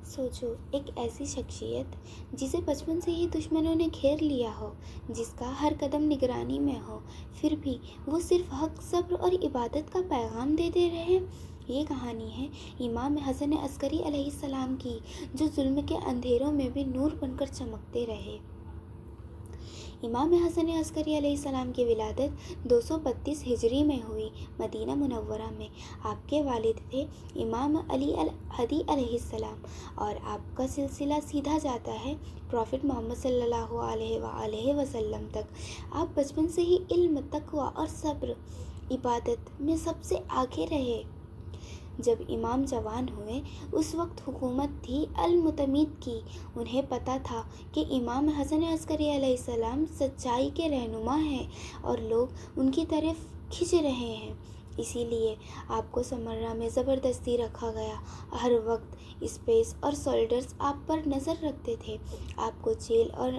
سوچو، ایک ایسی شخصیت جسے بچپن سے ہی دشمنوں نے گھیر لیا ہو، جس کا ہر قدم نگرانی میں ہو، پھر بھی وہ صرف حق، صبر اور عبادت کا پیغام دیتے رہے۔ یہ کہانی ہے امام حسن عسکری علیہ السلام کی، جو ظلم کے اندھیروں میں بھی نور بن کر چمکتے رہے۔ امام حسن عسکری علیہ السلام کی ولادت 232 ہجری میں ہوئی، مدینہ منورہ میں۔ آپ کے والد تھے امام علی الہدی علیہ السلام، اور آپ کا سلسلہ سیدھا جاتا ہے پروفٹ محمد صلی اللہ علیہ وآلہ وسلم تک۔ آپ بچپن سے ہی علم، تقوی اور صبر، عبادت میں سب سے آگے رہے۔ جب امام جوان ہوئے، اس وقت حکومت تھی المعتمد کی۔ انہیں پتہ تھا کہ امام حسن عسکری علیہ السلام سچائی کے رہنما ہیں اور لوگ ان کی طرف کھنچ رہے ہیں۔ اسی لیے آپ کو سمرہ میں زبردستی رکھا گیا۔ ہر وقت اسپیس اور سولڈرز آپ پر نظر رکھتے تھے۔ آپ کو جیل اور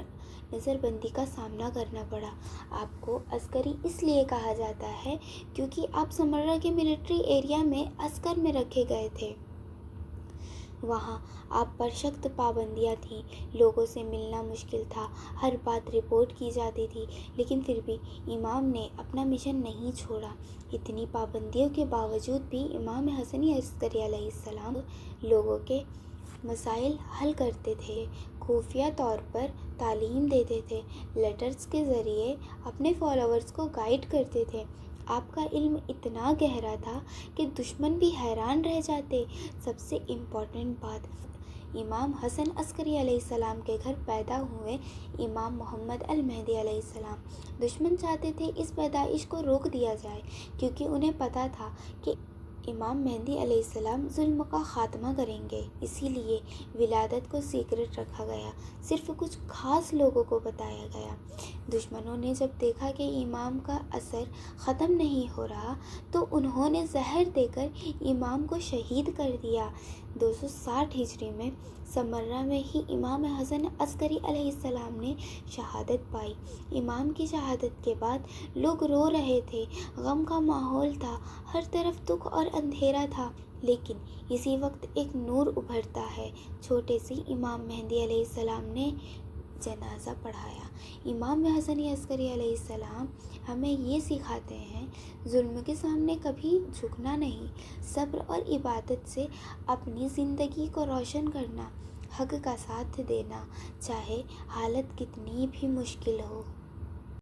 نظر بندی کا سامنا کرنا پڑا۔ آپ کو عسکری اس لیے کہا جاتا ہے کیونکہ آپ سمرہ کے ملٹری ایریا میں عسکر میں رکھے گئے تھے۔ وہاں آپ پر سخت پابندیاں تھیں، لوگوں سے ملنا مشکل تھا، ہر بات رپورٹ کی جاتی تھی، لیکن پھر بھی امام نے اپنا مشن نہیں چھوڑا۔ اتنی پابندیوں کے باوجود بھی امام حسن عسکری علیہ السلام لوگوں کے مسائل حل کرتے تھے، خفیہ طور پر تعلیم دیتے تھے، لیٹرز کے ذریعے اپنے فالوورز کو گائیڈ کرتے تھے۔ آپ کا علم اتنا گہرا تھا کہ دشمن بھی حیران رہ جاتے۔ سب سے امپورٹنٹ بات، امام حسن عسکری علیہ السلام کے گھر پیدا ہوئے امام محمد المہدی علیہ السلام۔ دشمن چاہتے تھے اس پیدائش کو روک دیا جائے، کیونکہ انہیں پتہ تھا کہ امام مہدی علیہ السلام ظلم کا خاتمہ کریں گے۔ اسی لیے ولادت کو سیکرٹ رکھا گیا، صرف کچھ خاص لوگوں کو بتایا گیا۔ دشمنوں نے جب دیکھا کہ امام کا اثر ختم نہیں ہو رہا، تو انہوں نے زہر دے کر امام کو شہید کر دیا۔ 260 ہجری میں سمرہ میں ہی امام حسن عسکری علیہ السلام نے شہادت پائی۔ امام کی شہادت کے بعد لوگ رو رہے تھے، غم کا ماحول تھا، ہر طرف دکھ اور اندھیرا تھا، لیکن اسی وقت ایک نور ابھرتا ہے۔ چھوٹے سے امام مہدی علیہ السلام نے جنازہ پڑھایا۔ امام حسن عسکری علیہ السلام ہمیں یہ سکھاتے ہیں، ظلم کے سامنے کبھی جھکنا نہیں، صبر اور عبادت سے اپنی زندگی کو روشن کرنا، حق کا ساتھ دینا، چاہے حالت کتنی بھی مشکل ہو۔